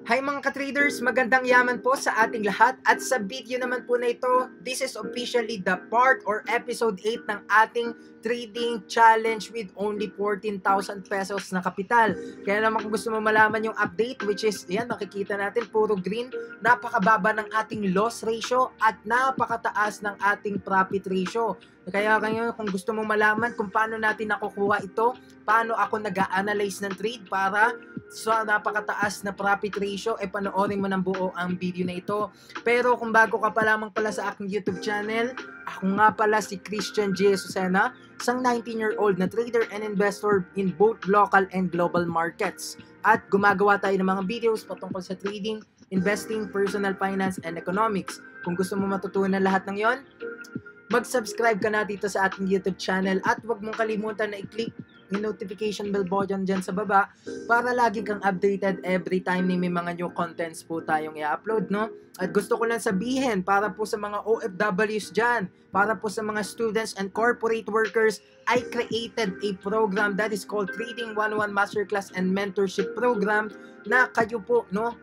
Hi mga ka-traders, magandang yaman po sa ating lahat at sa video naman po na ito, this is officially the part or episode 8 ng ating trading challenge with only 14,000 pesos na kapital. Kaya naman kung gusto mo malaman yung update, which is, yan, nakikita natin, puro green, napakababa ng ating loss ratio at napakataas ng ating profit ratio. Kaya ngayon, kung gusto mo malaman kung paano natin nakukuha ito, paano ako nag-a-analyze ng trade para sa napakataas na profit ratio, panoorin mo ng buo ang video na ito. Pero kung bago ka pa lamang pala sa aking YouTube channel, ako nga pala si Christian J. Susena, isang 19-year-old na trader and investor in both local and global markets. At gumagawa tayo ng mga videos patungkol sa trading, investing, personal finance, and economics. Kung gusto mo matutunan lahat ng yon, mag-subscribe ka na dito sa ating YouTube channel at huwag mong kalimutan na i-click yung notification bell button dyan sa baba para lagi kang updated every time na may mga new contents po tayong i-upload, no? At gusto ko lang sabihin, para po sa mga OFWs dyan, para po sa mga students and corporate workers, I created a program that is called Trading 101 Masterclass and Mentorship Program na kayo po, no,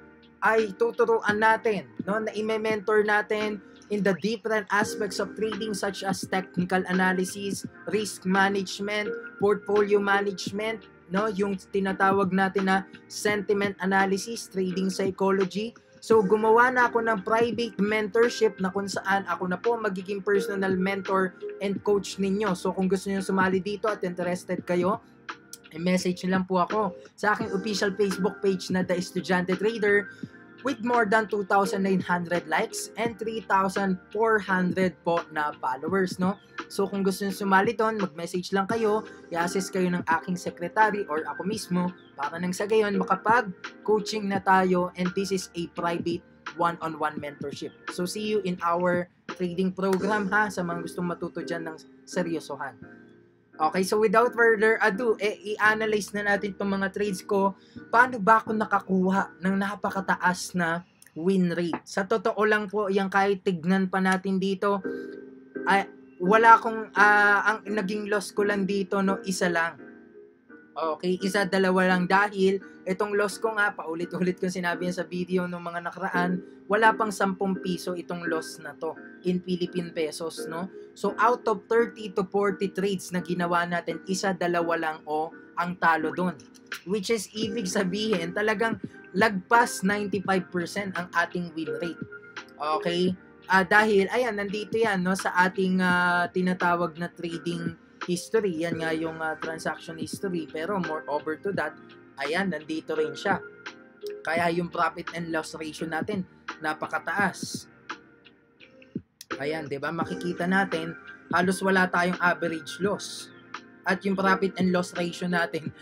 ay tuturuan natin, no, na i-mentor natin in the different aspects of trading such as technical analysis, risk management, portfolio management, no, yung tinatawag natin na sentiment analysis, trading psychology. So gumawa na ako ng private mentorship na kung saan ako na po magiging personal mentor and coach ninyo. So kung gusto niyo sumali dito at interested kayo, i-message lang po ako sa aking official Facebook page na The Estudyante Trader with more than 2,900 likes and 3,400 po na followers, no? So kung gusto nyo sumali doon, mag-message lang kayo, i-assist kayo ng aking secretary or ako mismo para nang sa gayon makapag-coaching na tayo, and this is a private one-on-one mentorship. So see you in our trading program, ha, sa mga gustong matuto dyan ng seryosohan. Okay, so without further ado, i-analyze na natin itong mga trades ko. Paano ba ako nakakuha ng napakataas na win rate? Sa totoo lang po, yan kahit tignan pa natin dito, ay, wala akong, ang naging loss ko lang dito, no, isa lang. Okay, isa, dalawa lang dahil itong loss ko nga, paulit-ulit ko sinabi yan sa video nung mga nakaraan, wala pang 10 piso itong loss na to in Philippine pesos, no? So out of 30 to 40 trades na ginawa natin, isa, dalawa lang ang talo doon. Which is ibig sabihin, talagang lagpas 95% ang ating win rate. Okay? Dahil, ayan, nandito yan, no, sa ating tinatawag na trading history. Yan nga yung transaction history. Pero more over to that, ayan, nandito rin siya. Kaya yung profit and loss ratio natin, napakataas. Ayan, 'di ba? Makikita natin, halos wala tayong average loss. At yung profit and loss ratio natin,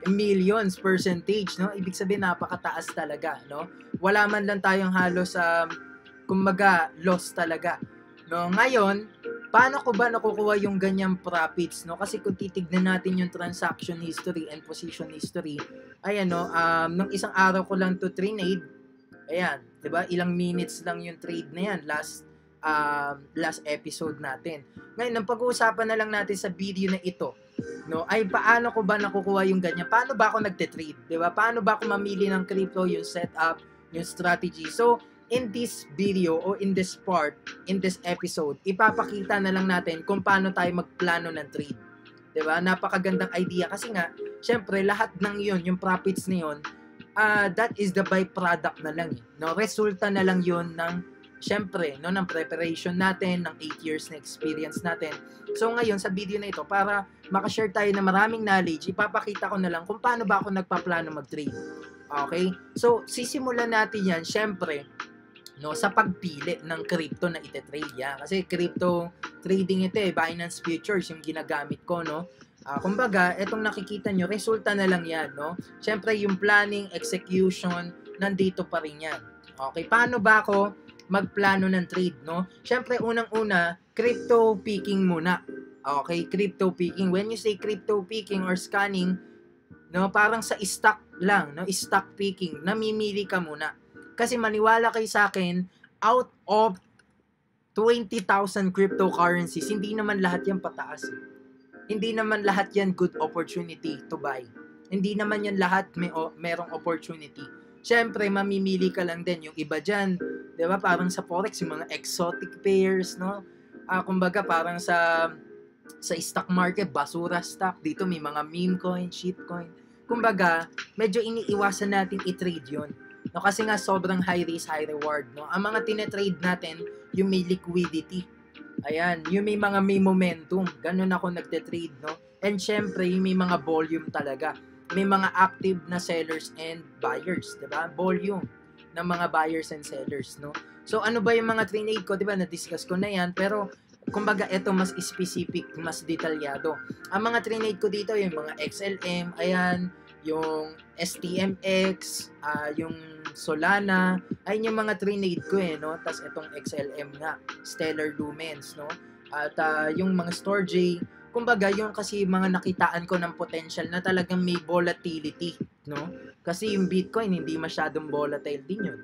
millions percentage, no? Ibig sabihin, napakataas talaga, no? Wala man lang tayong halos kumbaga loss talaga, no? Ngayon, paano ko ba nakukuha yung ganyang profits, no? Kasi kung titignan natin yung transaction history and position history, ayan, no, nung isang araw ko lang to trade, ayan, 'di ba? Ilang minutes lang yung trade na yan, last episode natin. Ngayon, ang pag-uusapan na lang natin sa video na ito, no, ay paano ko ba nakukuha yung ganyan? Paano ba ako nagte-trade, 'di ba? Paano ba ako mamili ng crypto, yung setup, yung strategy? So, in this video o in this part, in this episode, ipapakita na lang natin kung paano tayo magplano ng trade. 'Di ba? Napakagandang idea kasi nga, syempre lahat ng 'yon, yung profits na 'yon, that is the byproduct na lang, no? Resulta na lang 'yon ng syempre, no, ng preparation natin, ng 8 years na experience natin. So ngayon sa video na ito, para makashare tayo ng maraming knowledge, ipapakita ko na lang kung paano ba ako nagpaplano mag-trade. Okay? So sisimulan natin yan, syempre, no, sa pagpili ng crypto na ite-trade yan. Kasi crypto trading ito, Binance Futures yung ginagamit ko, no. Kumbaga, etong nakikita nyo, resulta na lang yan, no. Syempre, yung planning, execution, nandito pa rin yan. Okay, paano ba ako magplano ng trade, no? Syempre, unang-una, crypto picking muna. Okay, crypto picking. When you say crypto picking or scanning, no, parang sa stock lang, no, stock picking, namimili ka muna. Kasi maniwala kayo sa akin, out of 20,000 cryptocurrencies, hindi naman lahat yan pataas. Hindi naman lahat yan good opportunity to buy. Hindi naman yan lahat merong opportunity. syempre, mamimili ka lang din. Yung iba dyan, di ba, parang sa Forex, yung mga exotic pairs, no? Kumbaga, parang sa stock market, basura stock. Dito may mga meme coin, shit coin. Kumbaga, medyo iniiwasan natin i-trade yun. No, kasi nga sobrang high risk, high reward. No? Ang mga tinetrade natin, yung may liquidity. Ayan, yung may momentum. Ganun ako nagte-trade, no? And syempre, yung may mga volume talaga. May mga active na sellers and buyers, 'di ba? Volume ng mga buyers and sellers, no? So ano ba yung mga trade ko, 'di ba? Na-discuss ko na 'yan, pero kumbaga ito mas specific, mas detalyado. Ang mga trade ko dito yung mga XLM, ayan, yung STMX, yung Solana, ayun yung mga trade ko no? Tapos itong XLM nga, Stellar Lumens, no? At yung mga Storj, kumbaga yung kasi mga nakitaan ko ng potential na talagang may volatility, no? Kasi yung Bitcoin hindi masyadong volatile din yun.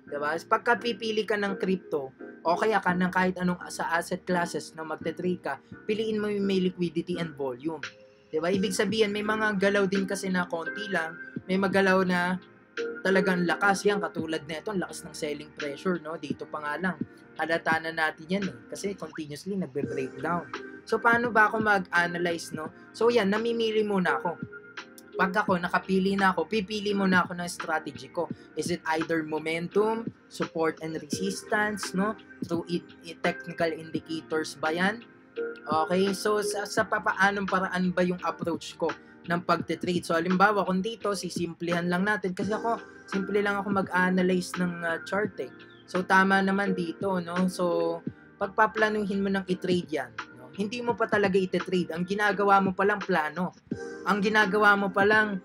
Diba? Pagka pipili ka ng crypto, o kaya ka ng kahit anong sa asset classes na magte-trade ka, piliin mo yung may liquidity and volume. Diba? Ibig sabihin, may mga galaw din kasi na konti lang, may magalaw na talagang lakas yan, katulad nito, lakas ng selling pressure, no? Dito pa nga lang, halata na natin yan kasi continuously nagbe-breakdown. So, paano ba ako mag-analyze, no? So, yan, namimili muna ako. Pag ako, nakapili na ako, pipili muna ako ng strategy ko. Is it either momentum, support and resistance, no? Through technical indicators ba yan? Okay, so sa papaanong paraan ba yung approach ko ng pagte-trade? So, halimbawa, kung dito, sisimplihan lang natin. Kasi ako, simple lang ako mag-analyze ng chart So, tama naman dito, no? So, pagpaplanuhin mo ng i-trade yan, no? Hindi mo pa talaga i-trade. Ang ginagawa mo palang plano. Ang ginagawa mo palang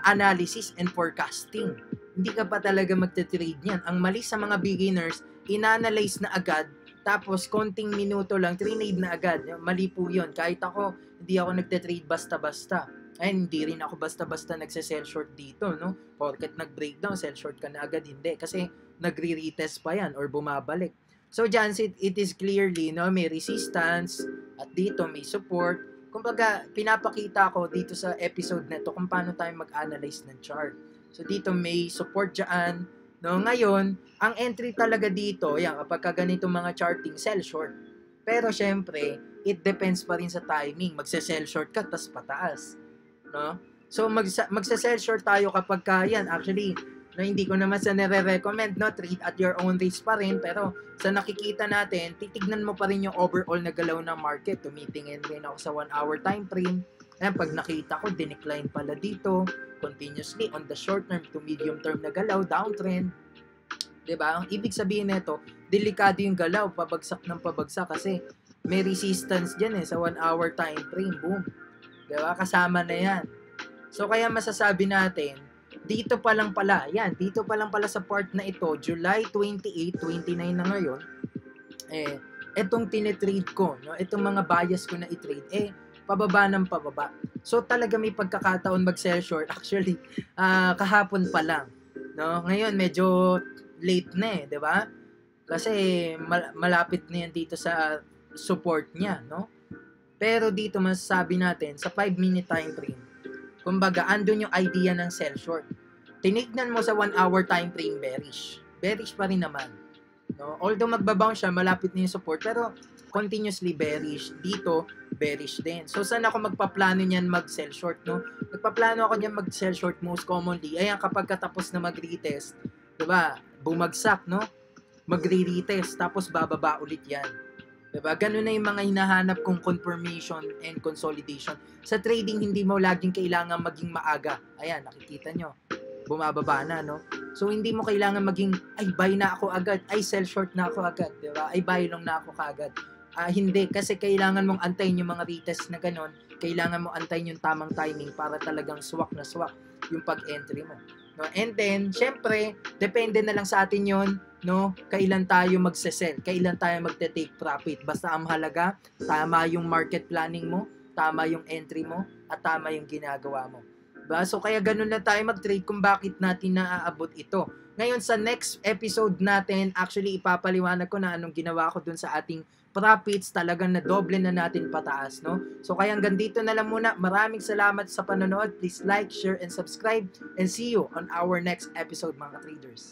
analysis and forecasting. Hindi ka pa talaga magte-trade yan. Ang mali sa mga beginners, ina-analyze na agad, tapos konting minuto lang, trade na agad. Mali po yun. Kahit ako, hindi ako nagte-trade basta-basta. Ay, hindi rin ako basta-basta nagse-sell short dito, no? Porket nag-breakdown, sell short ka na agad. Hindi. Kasi nagre-retest pa yan or bumabalik. So, dyan, it is clearly, no? May resistance at dito may support. Kumbaga, pinapakita ko dito sa episode na ito kung paano tayo mag-analyze ng chart. So, dito may support dyan. No, ngayon, ang entry talaga dito, yan, kapag ganito mga charting, sell short. Pero syempre, it depends pa rin sa timing. Magse-sell short ka, tas pataas. No? So, magse-sell short tayo kapag yan. Actually, no, hindi ko naman sa nire-recommend, no? Trade at your own risk pa rin. Pero, sa nakikita natin, titignan mo pa rin yung overall na galaw ng market. Tumitingin rin ako sa 1 hour time frame. Ayan, pag nakita ko, dinecline pala dito, continuously on the short term to medium term na galaw, downtrend. Diba? Ang ibig sabihin nito, delikado yung galaw, pabagsak ng pabagsak kasi may resistance dyan sa 1 hour time frame. Boom. Diba? Kasama na yan. So, kaya masasabi natin, dito pa lang pala, yan, dito pa lang pala sa part na ito, July 28, 29 na ngayon, etong tinetrade ko, no? Itong mga bias ko na i-trade, pababa ng pababa. So talaga may pagkakataon mag-sell short. Actually, kahapon pa lang. No? Ngayon, medyo late na 'di ba? Kasi malapit na yan dito sa support niya, no? Pero dito masasabi natin, sa 5-minute time frame, kumbaga, andun yung idea ng sell short. Tinignan mo sa 1 hour time frame, bearish. Bearish pa rin naman. No? Although magbabounce siya, malapit na yung support, pero continuously bearish. Dito, bearish din. So, saan ako magpaplano niyan mag-sell short, no? Nagpaplano ako niyan mag-sell short most commonly. Ayan, kapag katapos na mag-retest, diba, bumagsak, no? Magre-retest, tapos bababa ulit yan. Diba? Ganun na yung mga hinahanap kong confirmation and consolidation. Sa trading, hindi mo laging kailangan maging maaga. Ayan, nakikita nyo. Bumababa na, no? So, hindi mo kailangan maging, ay, buy na ako agad. Ay, sell short na ako agad. Diba? Ay, buy long na ako kaagad. Hindi, kasi kailangan mong antayin yung mga retest na ganon. Kailangan mo antayin yung tamang timing para talagang swak na swak yung pag-entry mo. No? And then, syempre, depende na lang sa atin yun, no? Kailan tayo magse-sell, kailan tayo magte-take profit. Basta ang mahalaga, tama yung market planning mo, tama yung entry mo, at tama yung ginagawa mo. Diba? So, kaya ganun na tayo mag-trade kung bakit natin naaabot ito. Ngayon, sa next episode natin, actually, ipapaliwanag ko na anong ginawa ko dun sa ating profits, talagang na doble na natin pataas, no? So kaya hanggang dito na lang muna. Maraming salamat sa panonood. Please like, share, and subscribe, and see you on our next episode, mga traders.